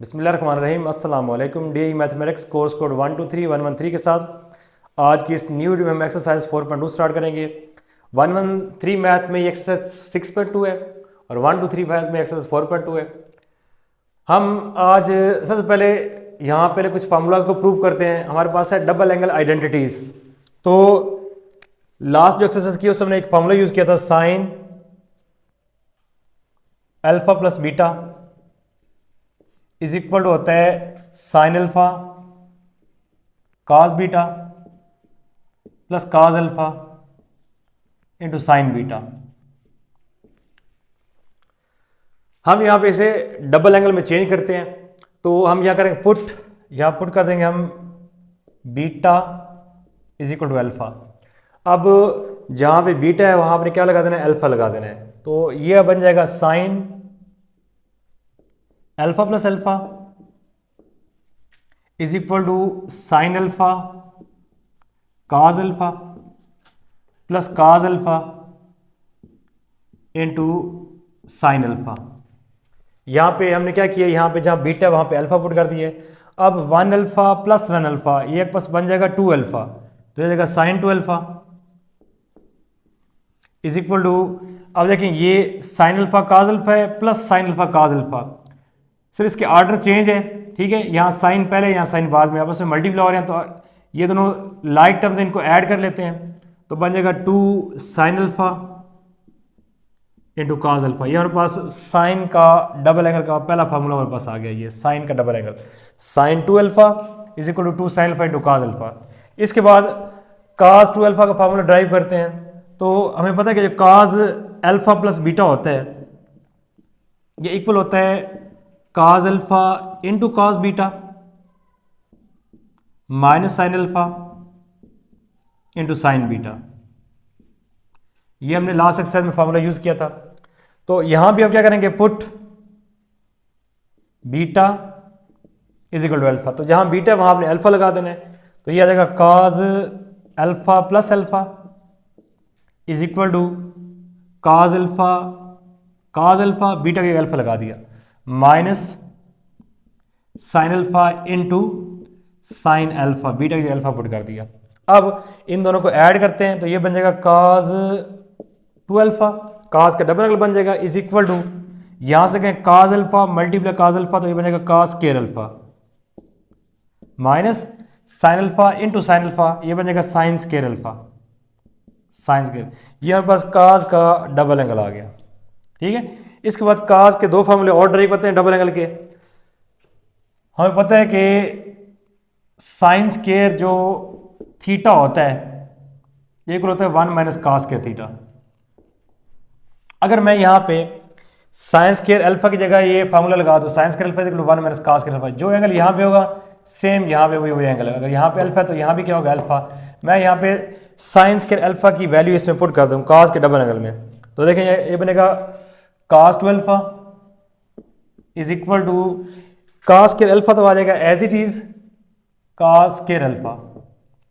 बिस्मिल्लाहिर्रहमानिर्रहीम अस्सलाम वालेकुम। डी मैथमेटिक्स कोर्स कोड 123113 के साथ आज की इस न्यू वीडियो में हम एक्सरसाइज 4.2 स्टार्ट करेंगे। 113 मैथ में ये एक्सरसाइज 6.2 है और 123 मैथ में एक्सरसाइज 4.2 है। हम आज सबसे पहले यहाँ पहले कुछ फार्मूलाज को प्रूव करते हैं। हमारे पास है डबल एंगल आइडेंटिटीज। तो लास्ट जो एक्सरसाइज की उसमें एक फार्मूला यूज किया था, sine alpha plus beta is equal to होता है sine alpha cos beta plus cos alpha into sine beta. हम यहां पे इसे डबल एंगल में चेंज करते हैं, तो हम यहां करेंगे पुट, यहां पुट कर देंगे हम beta is equal to alpha. अब जहां पे बीटा है वहां आपने क्या लगा देना है, अल्फा लगा देना है। तो यह बन जाएगा sine alpha plus alpha is equal to sine alpha cos alpha plus cos alpha into sine alpha. यहां पे हमने क्या किया, यहां पे जहां बीटा वहां पे अल्फा पुट कर दिए। अब 1 अल्फा प्लस 1 अल्फा ये एक पास बन जाएगा 2 अल्फा, तो ये जाएगा sine 2 alpha is equal to, अब देखें ये साइन अल्फा काज अल्फा है plus sine alpha cos alpha, सिर्फ इसके ऑर्डर चेंज है, ठीक है। यहाँ साइन पहले यहाँ साइन बाद में, आपस में मल्टीप्लाई हो रहे हैं, तो ये दोनों लाइक टर्म्स इनको ऐड कर लेते हैं, तो बन जाएगा 2 sine alpha into cos alpha. ये हमारे पास साइन का डबल एंगल का पहला फार्मूला हमारे पास आ गया, ये साइन का double angle sine 2 alpha is equal to 2 sine alpha into cos alpha. इसके बाद काज 2 अल्फा का फार्मूला ड्राइव करते हैं, तो हमें पता है कि जो काज अल्फा प्लस बीटा होता है ये इक्वल होता है cos alpha into cos beta minus sine alpha into sine beta. ये हमने लास्ट एक्सरसाइज में फार्मूला यूज किया था। तो यहां भी आप क्या करेंगे, put beta is equal to alpha, तो जहां बीटा वहां आपने अल्फा लगा देना है, तो ये आ जाएगा cos alpha plus alpha is equal to cos alpha beta के अल्फा लगा दिया minus sine alpha into sine alpha beta के अल्फा पुट कर दिया। अब इन दोनों को ऐड करते हैं, तो ये बन जाएगा काज 2 अल्फा, काज का डबल एंगल बन जाएगा इज इक्वल टू, यहां से कहें cos alpha multiply cos alpha, तो ये बन जाएगा cos square alpha minus sine alpha into sine alpha, ये बन जाएगा sine square alpha sine square. ये हमारे पास काज का डबल एंगल आ गया, ठीक है। इसके बाद काज के दो फार्मूले और ड्राइव करते हैं डबल एंगल के। हमें पता है कि साइन स्क्वायर जो थीटा होता है ये इक्वल होता है 1 माइनस काज स्क्वायर थीटा। अगर मैं यहाँ पे साइन स्क्वायर अल्फा की जगह ये फार्मूला लगा दूं, sine square alpha equal to 1 minus cos square alpha, जो एंगल यहाँ पे होगा सेम यहाँ पे वही एंगल है। अगर यहाँ पे अल्फा है तो यहाँ भी क्या होगा अल्फा। मैं यहाँ पे साइन स्क्वायर अल्फा की वैल्यू इसमें पुट कर दूँ काज के डबल एंगल में, तो देखें ये बनेगा cos 2 alpha is equal to cos square alpha, तो आ जाएगा as it is cos square alpha,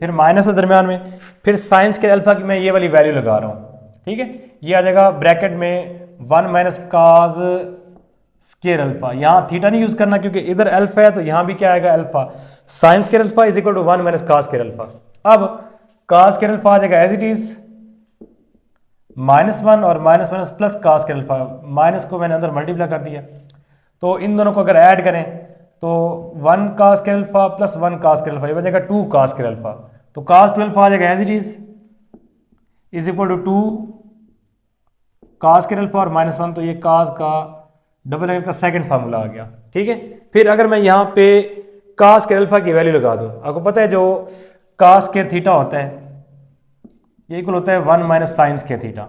फिर माइनस है दरमियान में, फिर साइन स्क्वायर अल्फा की मैं ये वाली वैल्यू लगा रहा हूँ, ठीक है। ये आ जाएगा ब्रैकेट में 1 माइनस काज स्क्वायर अल्फा, यहाँ थीटा नहीं यूज करना क्योंकि इधर अल्फा है, तो यहाँ भी क्या आएगा alpha, sine square alpha is equal to 1 minus cos square alpha. अब काज स्क्वायर अल्फा आ जाएगा एज इट इज -1 और माइनस प्लस काज स्क्वायर अल्फा, माइनस को मैंने अंदर मल्टीप्लाई कर दिया, तो इन दोनों को अगर ऐड करें तो 1 काज स्क्वायर अल्फा प्लस 1 काज स्क्वायर अल्फा, ये बन जाएगा 2 काज स्क्वायर अल्फा, तो काज 2 अल्फा आ जाएगा as it is equal to 2 cos square alpha और -1, तो ये काज का डबल एंगल का सेकंड फार्मूला आ गया, ठीक है। फिर अगर मैं यहाँ पे काज स्क्वायर अल्फा की वैल्यू लगा दूं, आपको पता है जो काज स्क्वायर थीटा होता है ये इक्वल होता है 1 माइनस साइन स्क्वायर थीटा,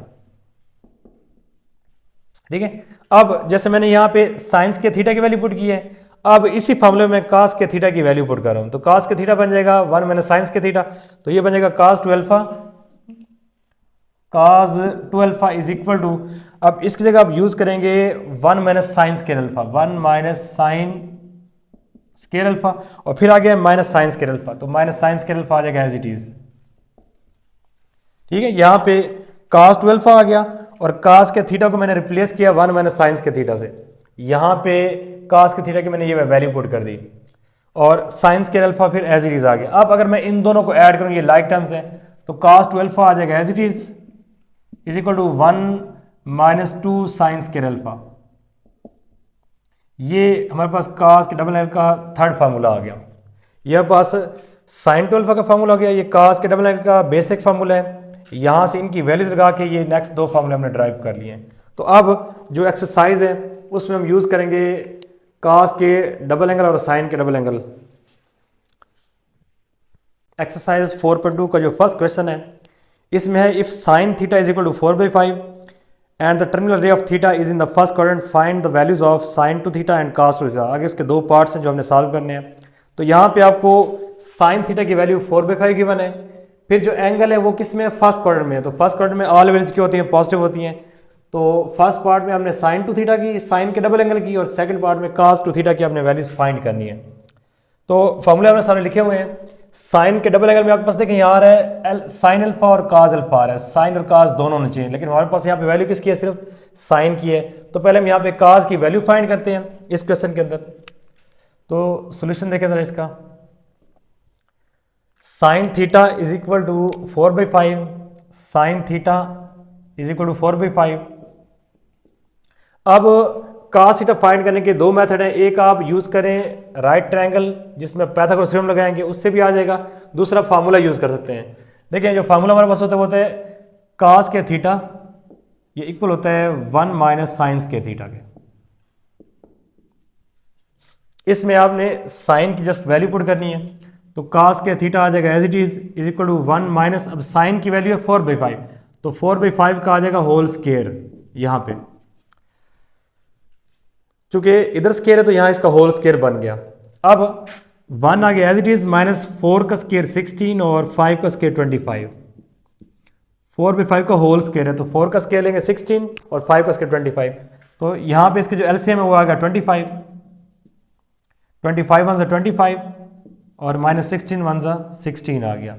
ठीक है। अब जैसे मैंने यहाँ पे साइन स्क्वायर थीटा की वैल्यू पुट की है, अब इसी फार्मूले में काज स्क्वायर थीटा की वैल्यू पुट कर रहा हूं, तो काज स्क्वायर थीटा बन जाएगा 1 माइनस साइन स्क्वायर थीटा, तो ये बन जाएगा काज 2 अल्फा इज इक्वल टू, अब इसकी जगह आप यूज करेंगे 1 minus sine square alpha, 1 minus sine square alpha, और फिर आ गया माइनस साइन स्क्वायर अल्फा, तो माइनस साइन स्क्वायर अल्फा आ जाएगा एज इट इज, ठीक है। यहाँ पे काज 2 अल्फा आ गया और काज के थीटा को मैंने रिप्लेस किया 1 माइनस साइंस के थीटा से, यहाँ पे कास के थीटा की मैंने ये वैल्यू पुट कर दी और साइन स्क्वायर अल्फा फिर एज इट इज आ गया। अब अगर मैं इन दोनों को ऐड करूँ, ये लाइक टर्म्स हैं, तो कास टू अल्फा आ जाएगा as it is equal to 1 minus 2 sine square alpha. ये हमारे पास कास के डबल एंगल का थर्ड फार्मूला आ गया। ये हमारे पास साइन टू अल्फा का फार्मूला आ गया, ये कास के डबल एंगल का बेसिक फार्मूला है। यहाँ से इनकी वैल्यूज लगा के ये नेक्स्ट दो फार्मूले हमने ड्राइव कर लिए हैं। तो अब जो एक्सरसाइज है उसमें हम यूज़ करेंगे कास के डबल एंगल और साइन के डबल एंगल। एक्सरसाइज 4.2 का जो फर्स्ट क्वेश्चन है इसमें है, if sine theta is equal to 4/5 and the terminal ray of theta is in the first quadrant, find the values of sine two theta and cos two theta. आगे इसके दो parts हैं जो हमने solve करने हैं। तो यहाँ पे आपको साइन थीटा की वैल्यू 4/5 गिवन है, फिर जो एंगल है वो किस में, फर्स्ट क्वाड्रेंट में है। तो फर्स्ट क्वाड्रेंट में ऑल वैल्यूज की होती हैं, पॉजिटिव होती हैं। तो फर्स्ट पार्ट में हमने साइन टू थीटा की, साइन के डबल एंगल की, और सेकंड पार्ट में कास टू थीटा की हमने वैल्यूज फाइंड करनी है। तो फॉर्मूले हमने सामने लिखे हुए हैं। साइन के डबल एंगल में आपके पास देखें यहाँ आ रहा है साइन अल्फा और काज अल्फा आ रहा है, साइन और काज दोनों होने चाहिए, लेकिन हमारे पास यहाँ पे वैल्यू किसकी है, सिर्फ साइन की है। तो पहले हम यहाँ पे काज की वैल्यू फाइंड करते हैं इस क्वेश्चन के अंदर। तो सॉल्यूशन देखें जरा इसका। Sine theta is equal to 4/5, sine theta is equal to 4/5। अब कास थीटा फाइंड करने के दो मेथड हैं, एक आप यूज़ करें राइट ट्रायंगल जिसमें पाइथागोरस थ्योरम लगाएंगे, उससे भी आ जाएगा। दूसरा फार्मूला यूज़ कर सकते हैं। देखिए जो फार्मूला हमारे पास होता है वो होता है कास के थीटा ये इक्वल होता है 1 माइनस साइंस के थीटा के। इसमें आपने साइन की जस्ट वैल्यू पुट करनी है, तो कास के थीटा आ जाएगा as it is equal to 1 minus, अब साइन की वैल्यू है 4/5, तो 4/5 का आ जाएगा होल स्क्वायर यहाँ पे। चूंकि इधर स्क्वायर है तो यहाँ इसका होल स्क्वायर बन गया। अब 1 आ गया एज इट इज, माइनस 4 का स्क्वायर 16 और 5 का स्क्वायर 25। 4/5 का होल स्क्वायर है तो 4 का स्क्वायर लेंगे 16 और 5 का स्क्वायर 25। तो यहाँ पे इसके जो एलसीएम है वो आ गया 25। 25 वन 25 और माइनस 16 वन 16 आ गया।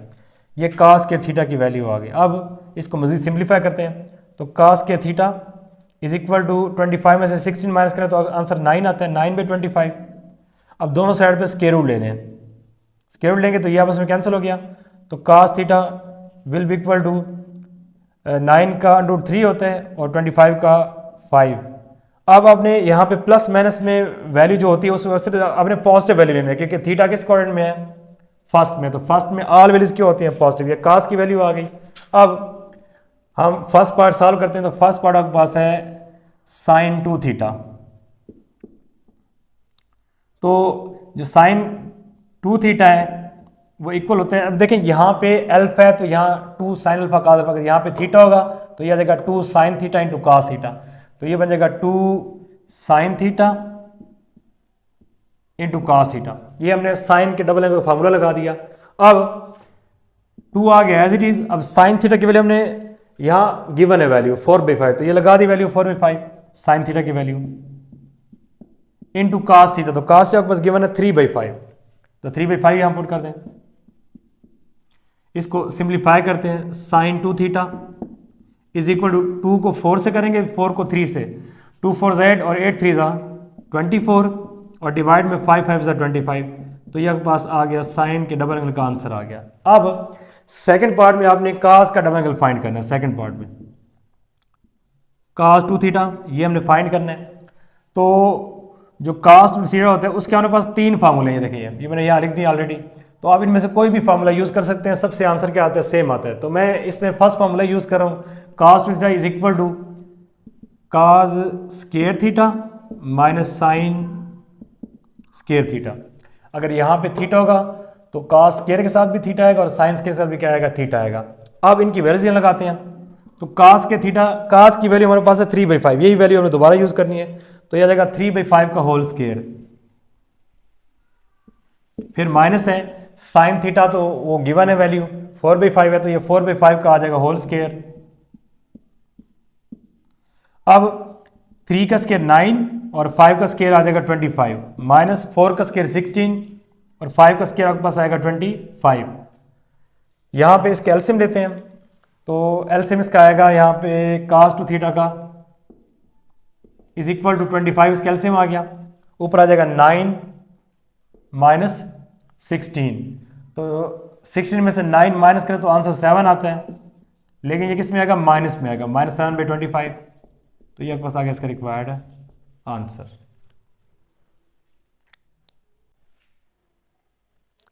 ये कास के थीटा की वैल्यू आ गई। अब इसको मजीद सिंप्लीफाई करते हैं, तो कास के थीटा इज इक्वल टू 25 में से 16 माइनस करें तो आंसर 9 आता है, 9/25। अब दोनों साइड पे स्क्वायर रूट लेने हैं, स्क्वायर रूट लेंगे तो ये आपस में कैंसिल हो गया। तो cos theta will be equal to 9 का √3 होता है और 25 का 5। अब आपने यहाँ पे प्लस माइनस में वैल्यू जो होती है उस वजह से आपने पॉजिटिव वैल्यू लेनी है, क्योंकि थीटा किस क्वाड्रेंट में है, फर्स्ट में। तो फर्स्ट में ऑल वैल्यूज क्यों होती हैं, पॉजिटिव। ये कास की वैल्यू आ गई। अब हम फर्स्ट पार्ट सॉल्व करते हैं, तो फर्स्ट पार्ट आपके पास है साइन टू थीटा। तो जो साइन टू थीटा है वो इक्वल होता है, अब देखें यहाँ पे अल्फा है तो यहाँ 2 साइन अल्फा कास अल्फा, यहाँ पे थीटा होगा तो ये आ जाएगा 2 sine theta into cos theta. तो ये बन जाएगा 2 sine theta into cos theta. ये हमने साइन के डबल एंगल का फार्मूला लगा दिया। अब 2 आ गया एज इट इज। अब साइन थीटा की वैल्यू हमने यहाँ गिवन है वैल्यू 4/5, तो ये लगा दी वैल्यू 4/5 साइन थीटा की वैल्यू इंटू कास थीटा। तो कास थीटा बस गिवन है 3/5, तो 3/5 यहाँ पुट कर दें। इसको सिंप्लीफाई करते हैं, sine two theta is equal to 2 को 4 से करेंगे, 4 को 3 से, 2 4 8 और 8 3 24 और डिवाइड में 5 5 25। तो यह पास आ गया साइन के डबल एंगल का आंसर आ गया। अब सेकंड पार्ट में आपने कास का डबल एंगल फाइंड करना है। सेकंड पार्ट में कास टू थीटा ये हमने फाइंड करना है। तो जो कास टू थीटा होता है उसके हमारे पास 3 फार्मूले हैं, देखिए ये मैंने यहाँ लिख दिया ऑलरेडी। तो आप इनमें से कोई भी फार्मूला यूज़ कर सकते हैं, सबसे आंसर क्या आता है, सेम आता है। तो मैं इसमें फर्स्ट फार्मूला यूज़ कर रहा हूँ, cos two theta is equal to cos square theta minus sine square theta. अगर यहाँ पे थीटा होगा तो कास स्क्वायर के साथ भी थीटा आएगा और साइन के साथ भी क्या आएगा, थीटा आएगा। अब इनकी वैल्यूज लगाते हैं। तो कास के थीटा, कास की वैल्यू हमारे पास है 3/5, यही वैल्यू हमें दोबारा यूज़ करनी है। तो यह आ जाएगा 3/5 का होल स्क्वायर, फिर माइनस है साइन थीटा, तो वो गिवन है वैल्यू 4/5 है, तो ये 4/5 का आ जाएगा होल स्क्वायर। अब 3 का स्क्वायर 9 और 5 का स्क्वायर आ जाएगा 25, माइनस 4 का स्क्वायर 16 और 5 का स्क्वायर आपके पास आएगा 25। यहाँ पे इसके एलसीएम लेते हैं, तो एलसीएम इसका आएगा यहाँ पे कास टू थीटा का इज इक्वल टू 25, इसका एलसीएम आ गया। ऊपर आ जाएगा 9 माइनस 16। तो 16 में से 9 माइनस करें तो आंसर 7 आता है, लेकिन ये किस में आएगा, माइनस में आएगा, -7/25। तो ये आपके पास आ गया इसका required answer.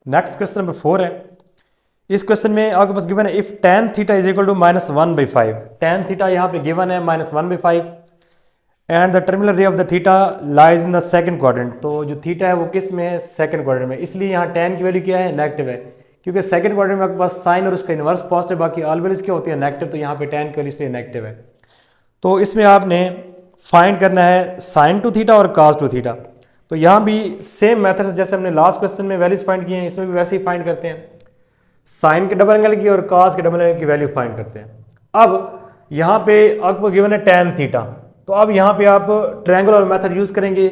Next question number 4 है। इस क्वेश्चन में आपके पास गिवन है if tan theta is equal to -1/5। tan theta यहाँ पे गिवन है -1/5 and the terminal ray of the theta lies in the second quadrant. तो जो थीटा है वो किस में है, सेकंड क्वाड्रेंट में, इसलिए यहाँ tan की वैल्यू क्या है, नेगेटिव है, क्योंकि सेकंड क्वाड्रेंट में आपके पास साइन और उसका इनवर्स पॉजिटिव, बाकी ऑल वैल्यूज क्या होती है, नेगेटिव। तो यहाँ पे tan की वैल्यू इसलिए नेगेटिव है। तो इसमें आपने फाइंड करना है साइन टू थीटा और cos टू थीटा। तो यहाँ भी सेम मेथड जैसे हमने लास्ट क्वेश्चन में वैल्यूज फाइंड किए हैं, इसमें भी वैसे ही फाइंड करते हैं, साइन के डबल एंगल की और cos के डबल एंगल की वैल्यू फाइंड करते हैं। अब यहाँ पे आपको गिवन है tan थीटा, तो अब यहाँ पे आप ट्रायंगुलर मेथड यूज करेंगे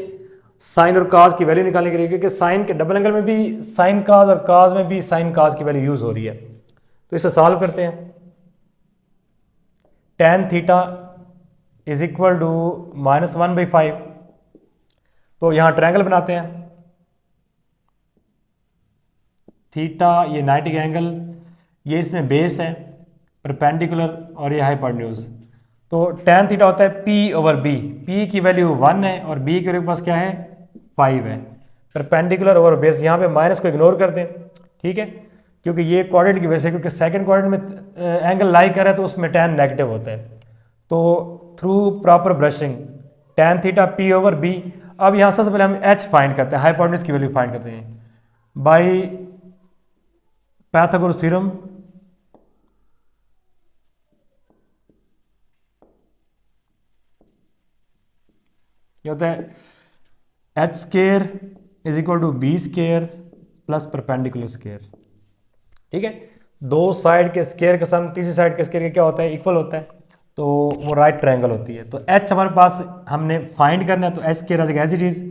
साइन और cos की वैल्यू निकालने के लिए, क्योंकि साइन के डबल एंगल में भी साइन cos और cos में भी साइन cos की वैल्यू यूज हो रही है। तो इसे सॉल्व करते हैं। tan theta is equal to -1/5। तो यहाँ ट्रायंगल बनाते हैं, थीटा ये 90 का एंगल, ये इसमें बेस है परपेंडिकुलर और ये हाइपोटेन्यूज। तो tan थीटा होता है P/B। P की वैल्यू 1 है और B की वैल्यू के पास क्या है, 5 है। परपेंडिकुलर ओवर बेस, यहाँ पे माइनस को इग्नोर कर दें, ठीक है, क्योंकि ये क्वाड्रेंट की वजह से, क्योंकि सेकंड क्वाड्रेंट में एंगल लाई कर रहा है तो उसमें tan नेगेटिव होता है। तो through proper brushing tan theta P/B। अब यहाँ सबसे पहले हम H फाइंड करते हैं, हाइपोटेन्यूज की वैल्यू फाइंड करते हैं बाई पाइथागोरस थ्योरम। ये होता है h² is equal to B² plus perpendicular square, ठीक है। दो साइड के स्क्वायर का सम तीसरी साइड के स्क्वायर का क्या होता है, इक्वल होता है, तो वो राइट ट्रायंगल होती है। तो h हमारे पास हमने फाइंड करना है, तो h² आ जाएगा एज इट इज,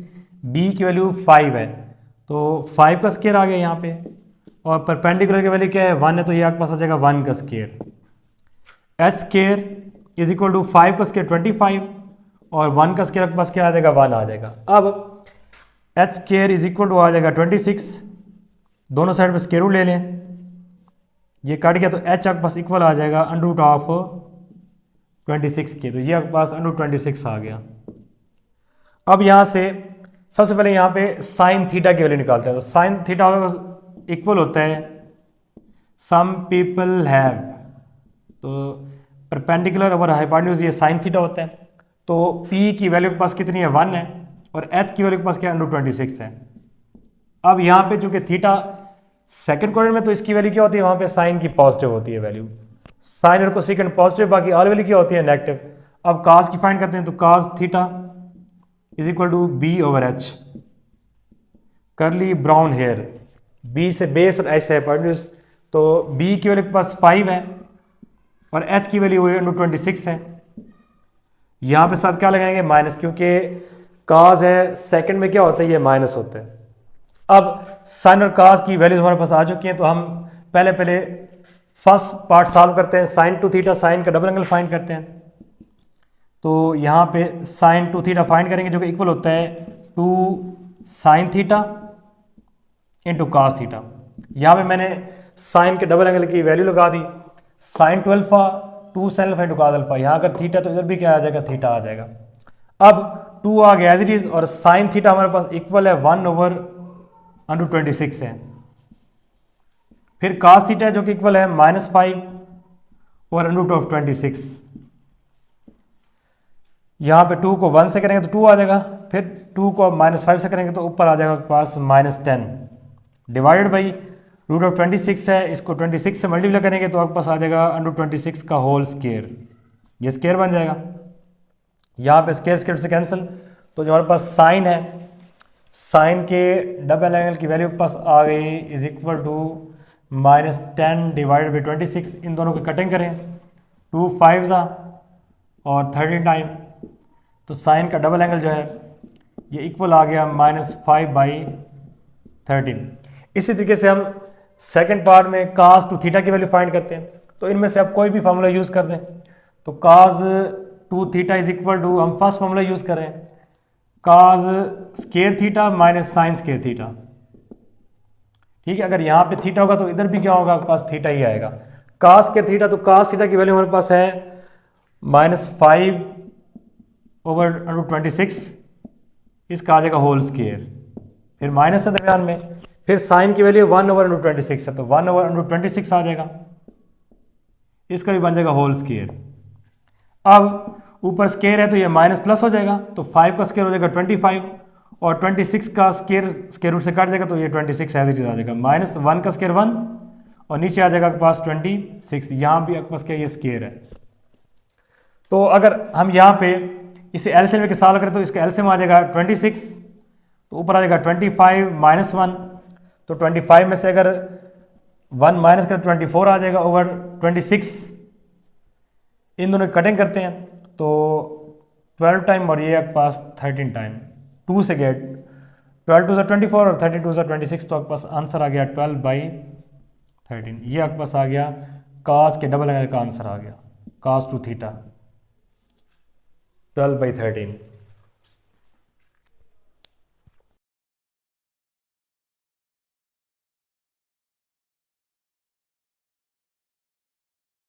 B की वैल्यू 5 है, तो 5 का स्क्वायर आ गया यहाँ पे, और परपेंडिकुलर की वैल्यू क्या है, 1 है, तो ये आपके पास आ जाएगा 1 का square. h² is equal to 5 का स्क्वायर 25 और 1 का स्क्वायर आपके पास क्या आ जाएगा, 1 आ जाएगा। अब h² इज इक्वल टू आ जाएगा 26, दोनों साइड पे स्क्वायर रूट ले लें, ये कट गया तो h आपके पास इक्वल आ जाएगा √26 के, तो ये आपके पास √26 आ गया। अब यहाँ से सबसे पहले यहाँ पे साइन थीटा की वैल्यू निकालते हैं। तो साइन थीटा इक्वल होता है सम पीपल हैव, तो परपेंडिकुलर ओवर हाइपोटेन्यूज ये साइन थीटा होता है। तो P की वैल्यू के पास कितनी है, 1 है, और H की वैल्यू के पास क्या है, √26 है। अब यहाँ पे चूंकि थीटा सेकंड क्वाड्रेंट में, तो इसकी वैल्यू क्या होती है, वहाँ पे साइन की पॉजिटिव होती है वैल्यू, साइन और कोसेकेंट पॉजिटिव, बाकी ऑल वैल्यू क्या होती है, नेगेटिव। अब cos की फाइंड करते हैं, तो cos theta is equal to B/H। Curly brown hair, B से बेस और H से हाइपोटेन्यूज, तो B की वैल्यू के पास 5 है और H की वैल्यू √26 है। यहाँ पे साथ क्या लगाएंगे, माइनस, क्योंकि cos है सेकंड में क्या होता है, ये माइनस होता है। अब साइन और cos की वैल्यूज हमारे पास आ चुकी हैं, तो हम पहले फर्स्ट पार्ट सॉल्व करते हैं, साइन टू थीटा, साइन का डबल एंगल फाइंड करते हैं। तो यहाँ पे साइन टू थीटा फाइंड करेंगे, जो कि इक्वल होता है 2 sine theta into cos theta. यहाँ पे मैंने साइन के डबल एंगल की वैल्यू लगा दी, sine two alpha 2 sine alpha into cos alpha. यहाँ अगर थीटा तो इधर भी क्या आ जाएगा, थीटा आ जाएगा। अब 2 आ गया एज इट इज, और साइन थीटा हमारे पास इक्वल है 1/√26 है। फिर cos थीटा जो कि इक्वल है -5 और √26। यहाँ पे 2 को 1 से करेंगे तो 2 आ जाएगा, फिर 2 को -5 से करेंगे तो ऊपर आ जाएगा पास -10 डिवाइडेड बाई √26 है, इसको 26 से मल्टीप्लाई करेंगे तो आपके पास आ जाएगा √26 का होल स्क्वायर, ये स्क्वायर बन जाएगा। यहाँ पे स्क्वायर स्क्वायर से कैंसिल, तो जो हमारे पास साइन है, साइन के डबल एंगल की वैल्यू के पास आ गई is equal to -10 divided by 26। इन दोनों की कटिंग करें, 2 5 और 13 टाइम, तो साइन का डबल एंगल जो है ये इक्वल आ गया -5/13। इसी तरीके से हम सेकंड पार्ट में cos टू थीटा की वैल्यू फाइंड करते हैं। तो इनमें से आप कोई भी फार्मूला यूज़ कर दें, तो cos two theta is equal to, हम फर्स्ट फार्मूला यूज़ करें, cos square theta minus sine square theta. ठीक है, अगर यहाँ पे थीटा होगा तो इधर भी क्या होगा, आपके पास थीटा ही आएगा। कास स्केयर थीटा, तो कास थीटा की वैल्यू हमारे पास है -5/26, इसका आ जाएगा होल स्केयर, फिर माइनस है दरमियान में, फिर साइन की वैल्यू 1/26 है तो 1/26 आ जाएगा, इसका भी बन जाएगा होल स्केयर। अब ऊपर स्केयर है तो ये माइनस प्लस हो जाएगा, तो 5 का स्केयर हो जाएगा 25 और 26 का स्केयर रूट से काट जाएगा तो ये 26 एज इट इज आ जाएगा। -1 का स्केयर 1 और नीचे आ जाएगा आपके पास 26, यहाँ भी आपके पास क्या ये स्केयर है। तो अगर हम यहाँ पे इसे एलसीएम के सॉल्व करें तो इसका एलसीएम आ जाएगा 26, तो ऊपर आ जाएगा 25 - 1, तो 25 में से अगर 1 माइनस कर 24 आ जाएगा ओवर 26। इन दोनों की कटिंग करते हैं तो 12 टाइम और ये आपके पास 13 टाइम, 2 से गेट 12 2 24 और 13 2 26, तो आपके पास आंसर आ गया 12/13। ये आपके पास आ गया कास के डबल एंगल का आंसर आ गया, कास टू थीटा 12/13।